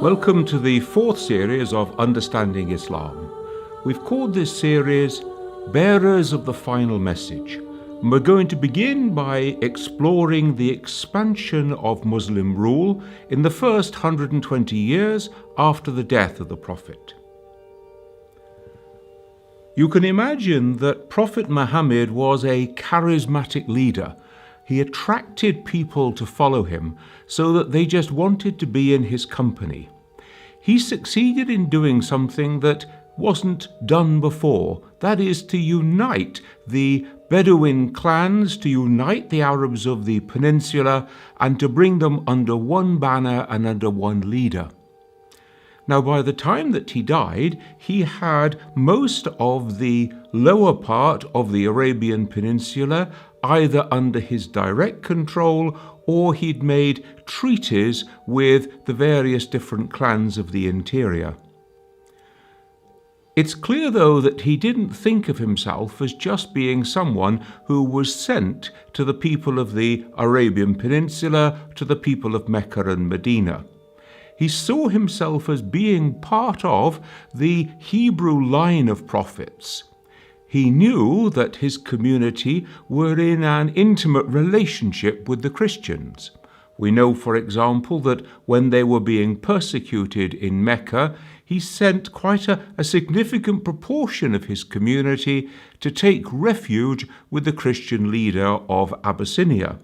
Welcome to the fourth series of Understanding Islam. We've called this series Bearers of the Final Message. And we're going to begin by exploring the expansion of Muslim rule in the first 120 years after the death of the Prophet. You can imagine that Prophet Muhammad was a charismatic leader. He attracted people to follow him so that they just wanted to be in his company. He succeeded in doing something that wasn't done before, that is to unite the Bedouin clans, to unite the Arabs of the peninsula, and to bring them under one banner and under one leader. Now, by the time that he died, he had most of the lower part of the Arabian Peninsula either under his direct control, or he'd made treaties with the various different clans of the interior. It's clear, though, that he didn't think of himself as just being someone who was sent to the people of the Arabian Peninsula, to the people of Mecca and Medina. He saw himself as being part of the Hebrew line of prophets. He knew that his community were in an intimate relationship with the Christians. We know, for example, that when they were being persecuted in Mecca, he sent quite a significant proportion of his community to take refuge with the Christian leader of Abyssinia.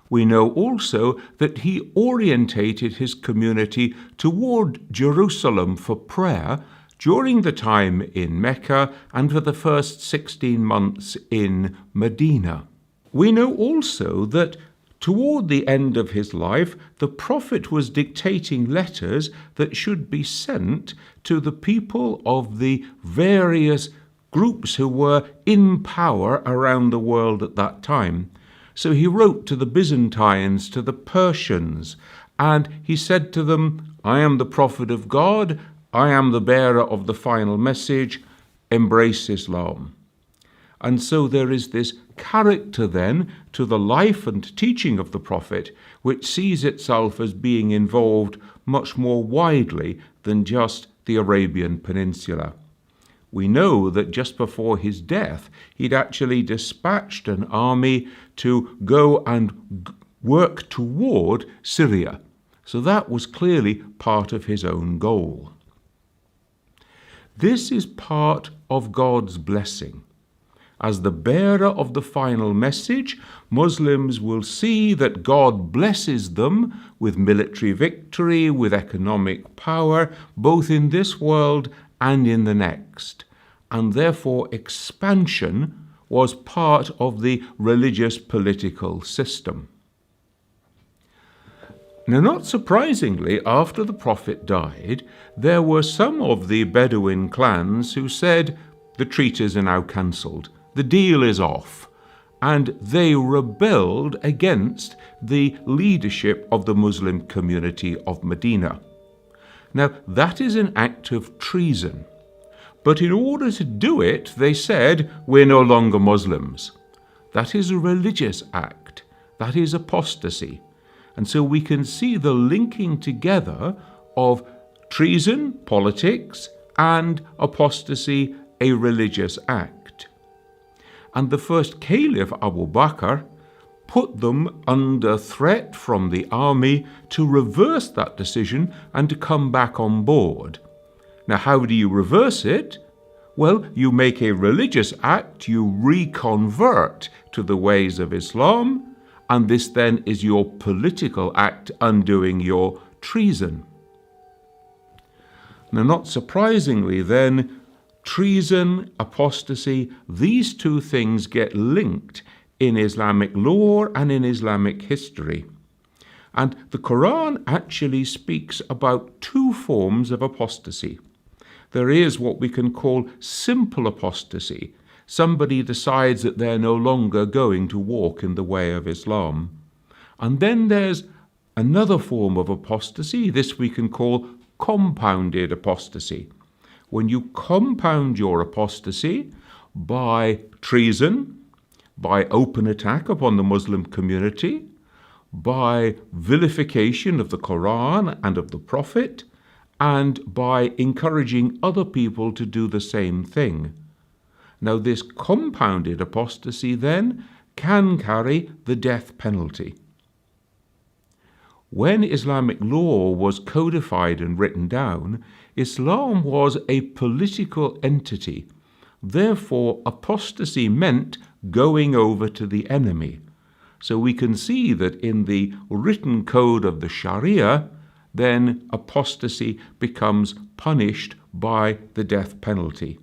We know also that he orientated his community toward Jerusalem for prayer during the time in Mecca and for the first 16 months in Medina. We know also that toward the end of his life, the Prophet was dictating letters that should be sent to the people of the various groups who were in power around the world at that time. So he wrote to the Byzantines, to the Persians, and he said to them, "I am the Prophet of God, I am the bearer of the final message, embrace Islam." And so there is this character then to the life and teaching of the Prophet, which sees itself as being involved much more widely than just the Arabian Peninsula. We know that just before his death, he'd actually dispatched an army to go and work toward Syria. So that was clearly part of his own goal. This is part of God's blessing. As the bearer of the final message, Muslims will see that God blesses them with military victory, with economic power, both in this world and in the next. And therefore expansion was part of the religious political system. Now, not surprisingly, after the Prophet died, there were some of the Bedouin clans who said, the treaties are now cancelled, the deal is off, and they rebelled against the leadership of the Muslim community of Medina. Now, that is an act of treason, but in order to do it, they said, we're no longer Muslims. That is a religious act, that is apostasy. And so we can see the linking together of treason, politics, and apostasy, a religious act. And the first caliph, Abu Bakr, put them under threat from the army to reverse that decision and to come back on board. Now, how do you reverse it? Well, you make a religious act, you reconvert to the ways of Islam, and this then is your political act undoing your treason. Now, not surprisingly then, treason, apostasy, these two things get linked in Islamic law and in Islamic history. And the Qur'an actually speaks about two forms of apostasy. There is what we can call simple apostasy. Somebody decides that they're no longer going to walk in the way of Islam. And then there's another form of apostasy, this we can call compounded apostasy. When you compound your apostasy by treason, by open attack upon the Muslim community, by vilification of the Qur'an and of the Prophet, and by encouraging other people to do the same thing. Now, this compounded apostasy then can carry the death penalty. When Islamic law was codified and written down, Islam was a political entity. Therefore, apostasy meant going over to the enemy. So we can see that in the written code of the Sharia, then apostasy becomes punished by the death penalty.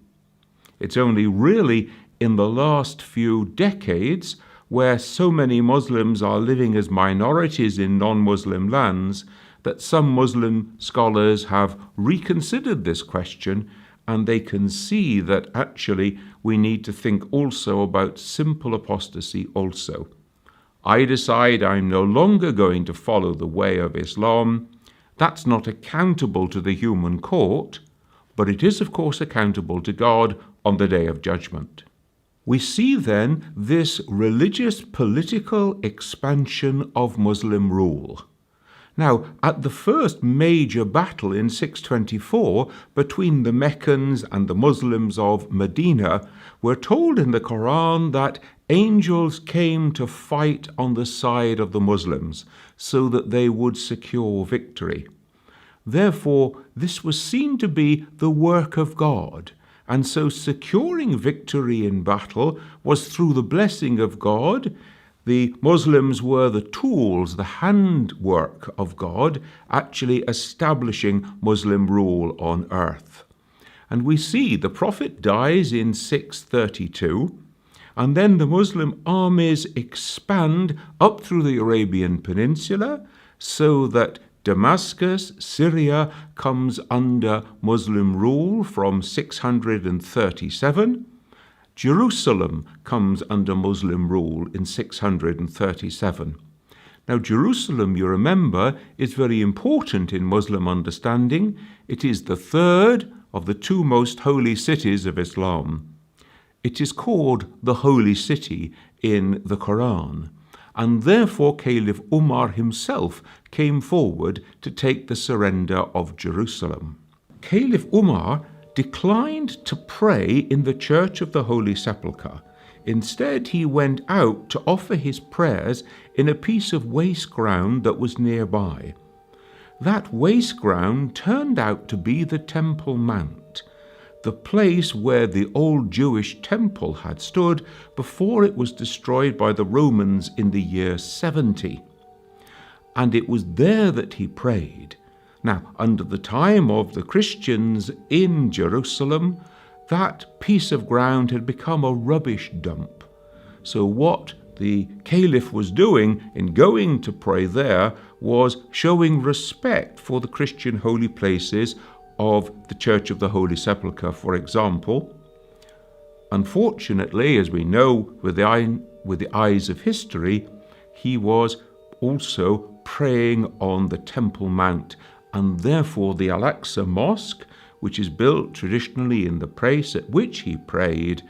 It's only really in the last few decades, where so many Muslims are living as minorities in non-Muslim lands, that some Muslim scholars have reconsidered this question, and they can see that actually we need to think also about simple apostasy also. I decide I'm no longer going to follow the way of Islam. That's not accountable to the human court, but it is of course accountable to God on the Day of Judgment. We see then this religious political expansion of Muslim rule. Now, at the first major battle in 624 between the Meccans and the Muslims of Medina, we're told in the Qur'an that angels came to fight on the side of the Muslims so that they would secure victory. Therefore, this was seen to be the work of God, and so securing victory in battle was through the blessing of God. The Muslims were the tools, the handwork of God, actually establishing Muslim rule on earth. And we see the Prophet dies in 632, and then the Muslim armies expand up through the Arabian Peninsula, so that Damascus, Syria, comes under Muslim rule from 637. Jerusalem comes under Muslim rule in 637. Now, Jerusalem, you remember, is very important in Muslim understanding. It is the third of the two most holy cities of Islam. It is called the Holy City in the Qur'an, and therefore Caliph Umar himself came forward to take the surrender of Jerusalem. Caliph Umar declined to pray in the Church of the Holy Sepulchre. Instead, he went out to offer his prayers in a piece of waste ground that was nearby. That waste ground turned out to be the Temple Mount, the place where the old Jewish temple had stood before it was destroyed by the Romans in the year 70. And it was there that he prayed. Now, under the time of the Christians in Jerusalem, that piece of ground had become a rubbish dump. So what the Caliph was doing in going to pray there was showing respect for the Christian holy places of the Church of the Holy Sepulchre, for example. Unfortunately, as we know with the eyes of history, he was also praying on the Temple Mount, and therefore the Al-Aqsa Mosque, which is built traditionally in the place at which he prayed,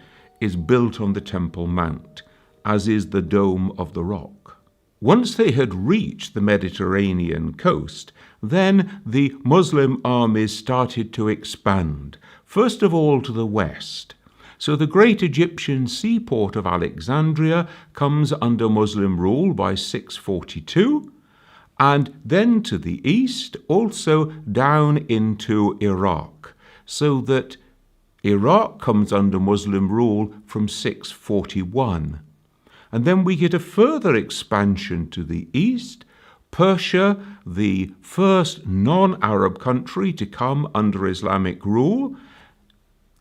is built on the Temple Mount, as is the Dome of the Rock. Once they had reached the Mediterranean coast, then the Muslim armies started to expand, first of all to the west. So the great Egyptian seaport of Alexandria comes under Muslim rule by 642, and then to the east, also down into Iraq, so that Iraq comes under Muslim rule from 641. And then we get a further expansion to the east. Persia, the first non-Arab country to come under Islamic rule,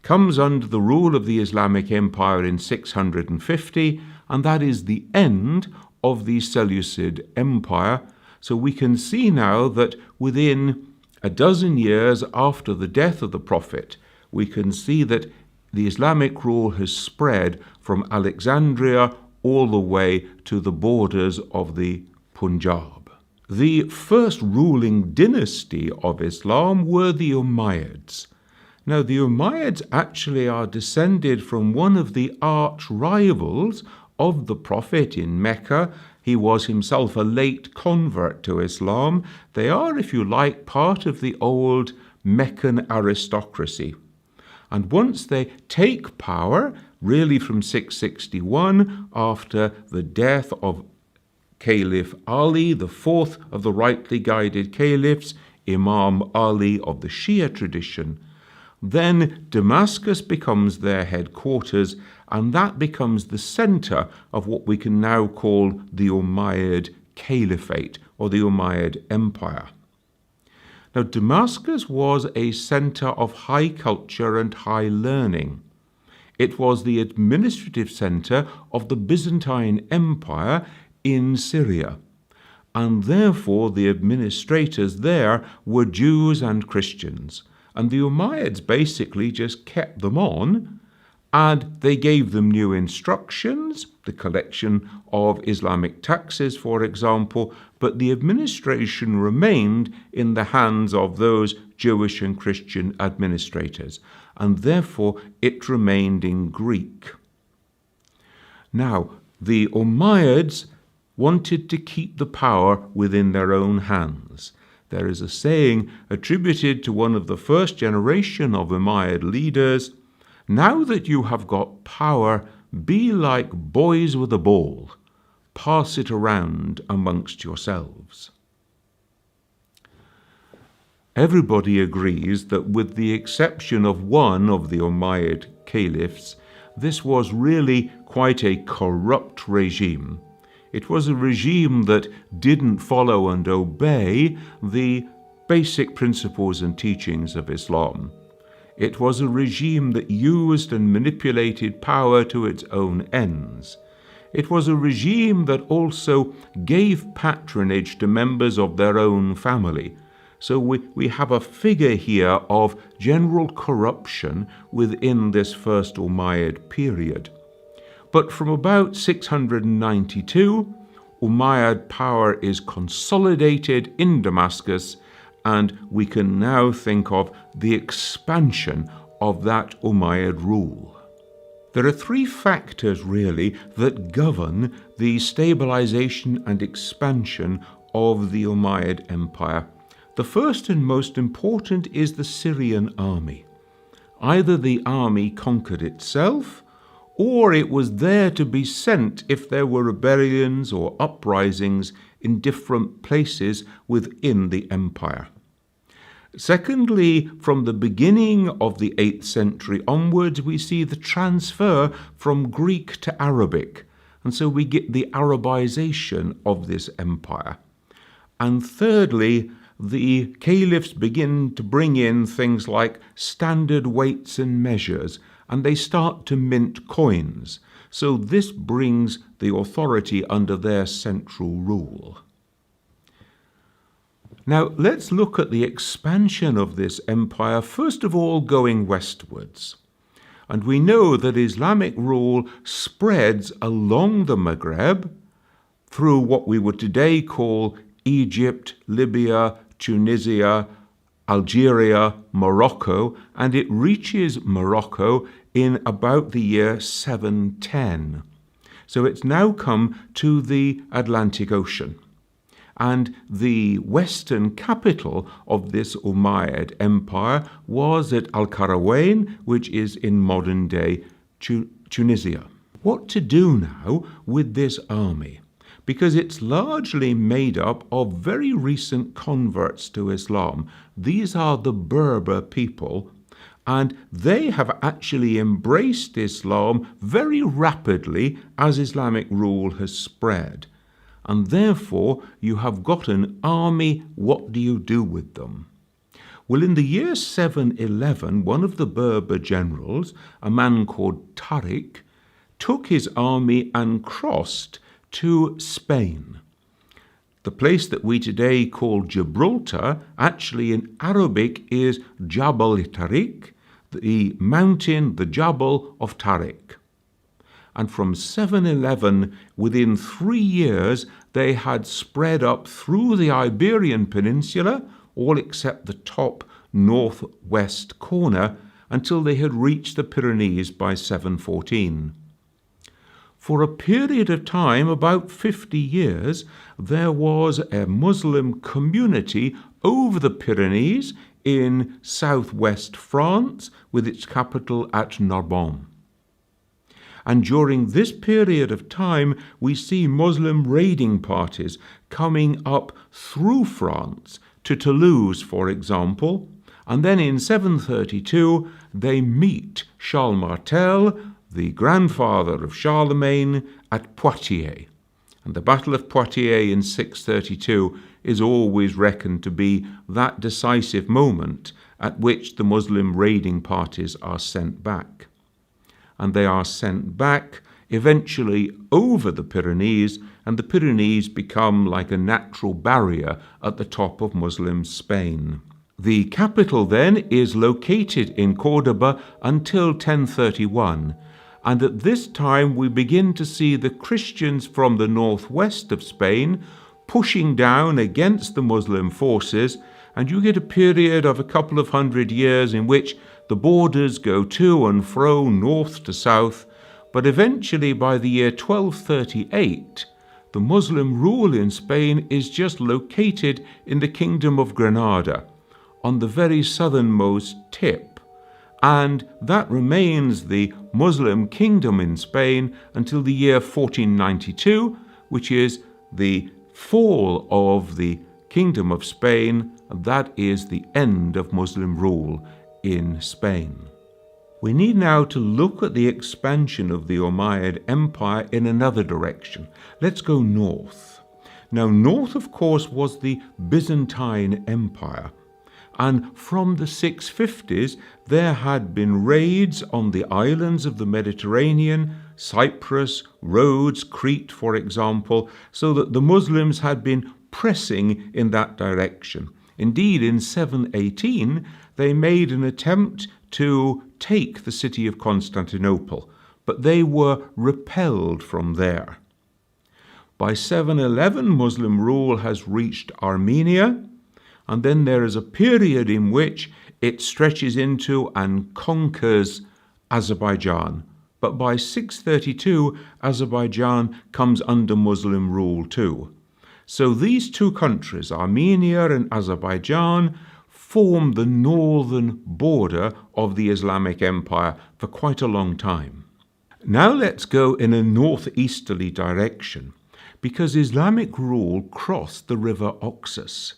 comes under the rule of the Islamic Empire in 650, and that is the end of the Seleucid Empire. So we can see now that within a dozen years after the death of the Prophet, we can see that the Islamic rule has spread from Alexandria all the way to the borders of the Punjab. The first ruling dynasty of Islam were the Umayyads. Now, the Umayyads actually are descended from one of the arch rivals of the Prophet in Mecca. He was himself a late convert to Islam. They are, if you like, part of the old Meccan aristocracy. And once they take power, really from 661, after the death of Caliph Ali, the fourth of the rightly guided caliphs, Imam Ali of the Shia tradition, then Damascus becomes their headquarters, and that becomes the center of what we can now call the Umayyad Caliphate or the Umayyad Empire. Now, Damascus was a center of high culture and high learning. It was the administrative center of the Byzantine Empire in Syria, and therefore the administrators there were Jews and Christians. And the Umayyads basically just kept them on, and they gave them new instructions, the collection of Islamic taxes, for example, but the administration remained in the hands of those Jewish and Christian administrators, and therefore it remained in Greek. Now, the Umayyads wanted to keep the power within their own hands. There is a saying attributed to one of the first generation of Umayyad leaders, "Now that you have got power, be like boys with a ball. Pass it around amongst yourselves." Everybody agrees that with the exception of one of the Umayyad caliphs, this was really quite a corrupt regime. It was a regime that didn't follow and obey the basic principles and teachings of Islam. It was a regime that used and manipulated power to its own ends. It was a regime that also gave patronage to members of their own family. So we have a figure here of general corruption within this first Umayyad period. But from about 692, Umayyad power is consolidated in Damascus, and we can now think of the expansion of that Umayyad rule. There are three factors, really, that govern the stabilization and expansion of the Umayyad Empire. The first and most important is the Syrian army. Either the army conquered itself, or it was there to be sent if there were rebellions or uprisings in different places within the empire. Secondly, from the beginning of the 8th century onwards, we see the transfer from Greek to Arabic, and so we get the Arabization of this empire. And thirdly, the caliphs begin to bring in things like standard weights and measures, and they start to mint coins. So this brings the authority under their central rule. Now, let's look at the expansion of this empire, first of all going westwards. And we know that Islamic rule spreads along the Maghreb through what we would today call Egypt, Libya, Tunisia, Algeria, Morocco, and it reaches Morocco in about the year 710. So it's now come to the Atlantic Ocean. And the western capital of this Umayyad Empire was at Al-Qarawwayn, which is in modern-day Tunisia. What to do now with this army? Because it's largely made up of very recent converts to Islam. These are the Berber people, and they have actually embraced Islam very rapidly as Islamic rule has spread. And therefore, you have got an army. What do you do with them? Well, in the year 711, one of the Berber generals, a man called Tariq, took his army and crossed to Spain. The place that we today call Gibraltar, actually in Arabic is Jabal Tariq, the mountain, the Jabal of Tariq. And from 711, within 3 years, they had spread up through the Iberian Peninsula, all except the top northwest corner, until they had reached the Pyrenees by 714. For a period of time, about 50 years, there was a Muslim community over the Pyrenees in southwest France, with its capital at Narbonne. And during this period of time, we see Muslim raiding parties coming up through France to Toulouse, for example, and then in 732 they meet Charles Martel, the grandfather of Charlemagne, at Poitiers. And the Battle of Poitiers in 632 is always reckoned to be that decisive moment at which the Muslim raiding parties are sent back. And they are sent back eventually over the Pyrenees, and the Pyrenees become like a natural barrier at the top of Muslim Spain. The capital then is located in Cordoba until 1031, and at this time we begin to see the Christians from the northwest of Spain pushing down against the Muslim forces, and you get a period of a couple of hundred years in which the borders go to and fro, north to south, but eventually by the year 1238, the Muslim rule in Spain is just located in the Kingdom of Granada, on the very southernmost tip, and that remains the Muslim kingdom in Spain until the year 1492, which is the fall of the Kingdom of Spain, and that is the end of Muslim rule in Spain. We need now to look at the expansion of the Umayyad Empire in another direction. Let's go north. Now, north, of course, was the Byzantine Empire, and from the 650s there had been raids on the islands of the Mediterranean, Cyprus, Rhodes, Crete, for example, so that the Muslims had been pressing in that direction. Indeed, in 718, they made an attempt to take the city of Constantinople, but they were repelled from there. By 711, Muslim rule has reached Armenia, and then there is a period in which it stretches into and conquers Azerbaijan. But by 632, Azerbaijan comes under Muslim rule too. So these two countries, Armenia and Azerbaijan, form the northern border of the Islamic Empire for quite a long time. Now let's go in a northeasterly direction, because Islamic rule crossed the river Oxus,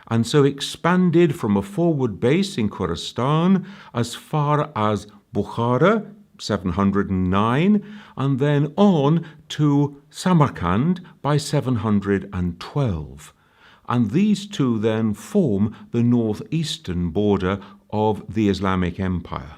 and so expanded from a forward base in Khorasan as far as Bukhara, 709, and then on to Samarkand by 712. And these two then form the northeastern border of the Islamic Empire.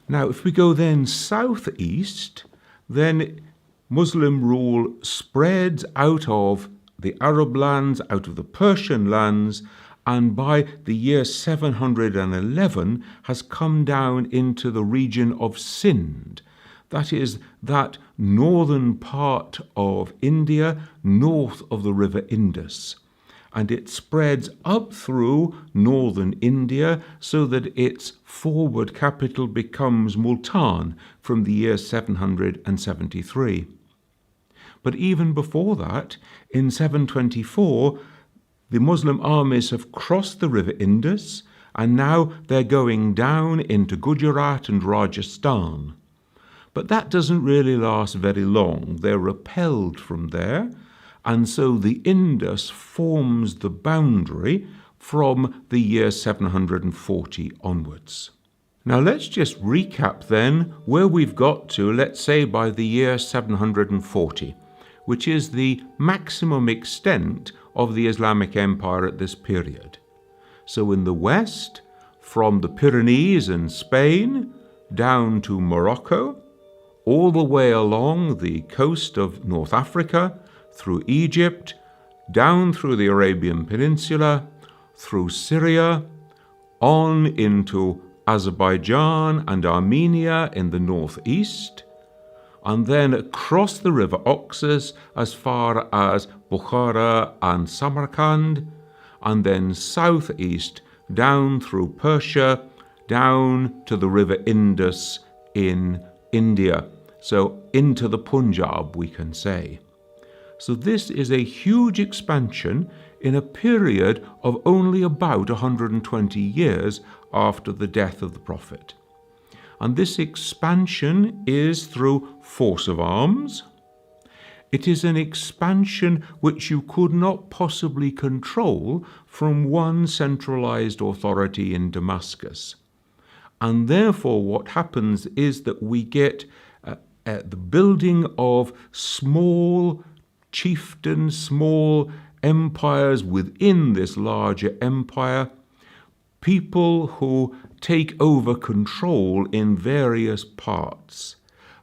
Now, if we go then southeast, then Muslim rule spreads out of the Arab lands, out of the Persian lands, and by the year 711 has come down into the region of Sind. That is that northern part of India, north of the River Indus. And it spreads up through northern India so that its forward capital becomes Multan from the year 773. But even before that, in 724, the Muslim armies have crossed the River Indus, and now they're going down into Gujarat and Rajasthan. But that doesn't really last very long. They're repelled from there, and so the Indus forms the boundary from the year 740 onwards. Now let's just recap then where we've got to, let's say by the year 740, which is the maximum extent of the Islamic Empire at this period. So in the west, from the Pyrenees and Spain down to Morocco, all the way along the coast of North Africa, through Egypt, down through the Arabian Peninsula, through Syria, on into Azerbaijan and Armenia in the northeast, and then across the river Oxus as far as Bukhara and Samarkand, and then southeast down through Persia, down to the River Indus in India. So into the Punjab, we can say. So this is a huge expansion in a period of only about 120 years after the death of the Prophet. And this expansion is through force of arms. It is an expansion which you could not possibly control from one centralized authority in Damascus. And therefore what happens is that we get the building of small chieftains, small empires within this larger empire, people who take over control in various parts.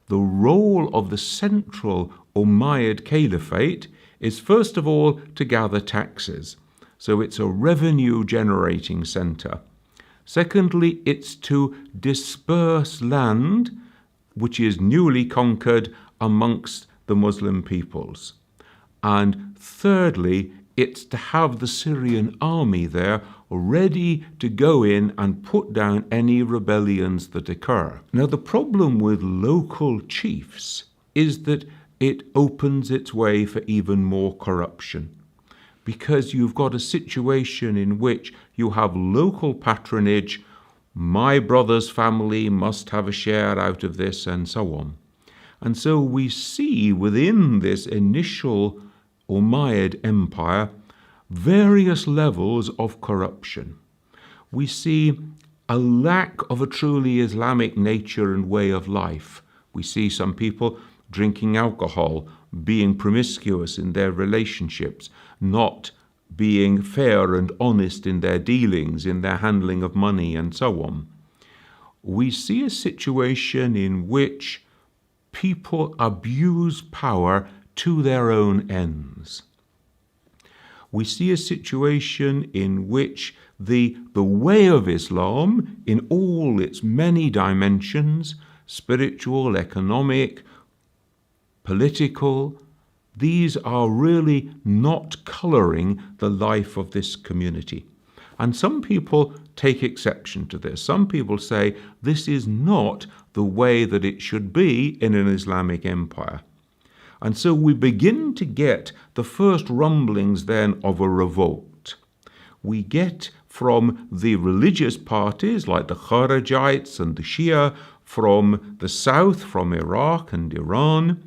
The role of the central Umayyad Caliphate is first of all to gather taxes. So it's a revenue generating center. Secondly, it's to disperse land which is newly conquered amongst the Muslim peoples. And thirdly, it's to have the Syrian army there ready to go in and put down any rebellions that occur. Now, the problem with local chiefs is that it opens its way for even more corruption, because you've got a situation in which you have local patronage, my brother's family must have a share out of this, and so on. And so we see within this initial Umayyad Empire various levels of corruption. We see a lack of a truly Islamic nature and way of life. We see some people drinking alcohol, being promiscuous in their relationships, not being fair and honest in their dealings, in their handling of money, and so on. We see a situation in which people abuse power to their own ends. We see a situation in which the way of Islam, in all its many dimensions, spiritual, economic, political, these are really not colouring the life of this community. And some people take exception to this. Some people say this is not the way that it should be in an Islamic empire. And so we begin to get the first rumblings then of a revolt. We get from the religious parties like the Kharijites and the Shia from the south, from Iraq and Iran.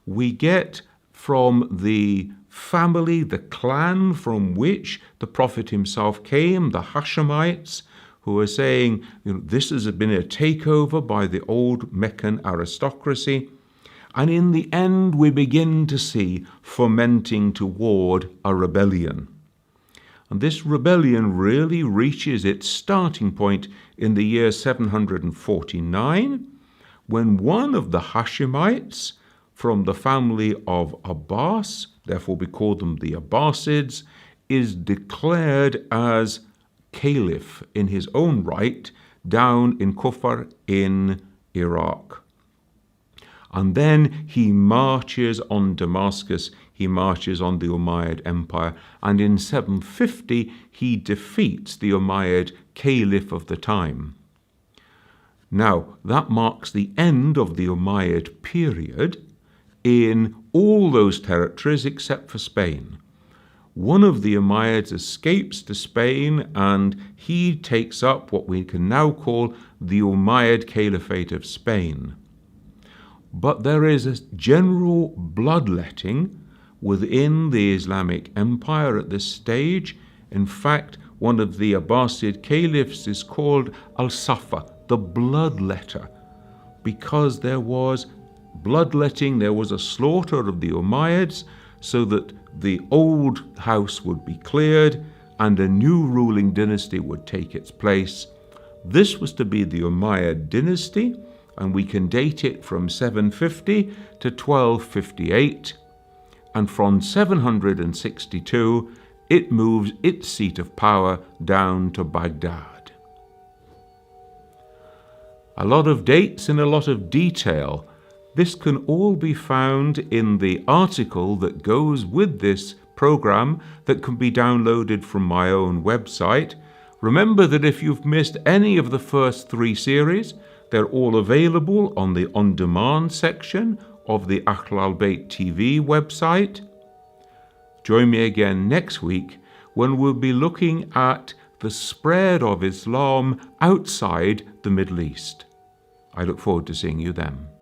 We get from the family, the clan from which the Prophet himself came, the Hashemites, who are saying, this has been a takeover by the old Meccan aristocracy. And in the end, we begin to see fomenting toward a rebellion. And this rebellion really reaches its starting point in the year 749, when one of the Hashemites from the family of Abbas, therefore we call them the Abbasids, is declared as caliph in his own right down in Kufr in Iraq. And then he marches on Damascus, he marches on the Umayyad Empire, and in 750 he defeats the Umayyad caliph of the time. Now, that marks the end of the Umayyad period in all those territories except for Spain. One of the Umayyads escapes to Spain, and he takes up what we can now call the Umayyad Caliphate of Spain. But there is a general bloodletting within the Islamic Empire at this stage. In fact, one of the Abbasid caliphs is called al-Safa, the bloodletter, because there was bloodletting, there was a slaughter of the Umayyads so that the old house would be cleared and a new ruling dynasty would take its place. This was to be the Umayyad dynasty, and we can date it from 750 to 1258, and from 762 it moves its seat of power down to Baghdad. A lot of dates and a lot of detail. This can all be found in the article that goes with this program that can be downloaded from my own website. Remember that if you've missed any of the first 3 series, they're all available on the on-demand section of the Ahlulbayt TV website. Join me again next week when we'll be looking at the spread of Islam outside the Middle East. I look forward to seeing you then.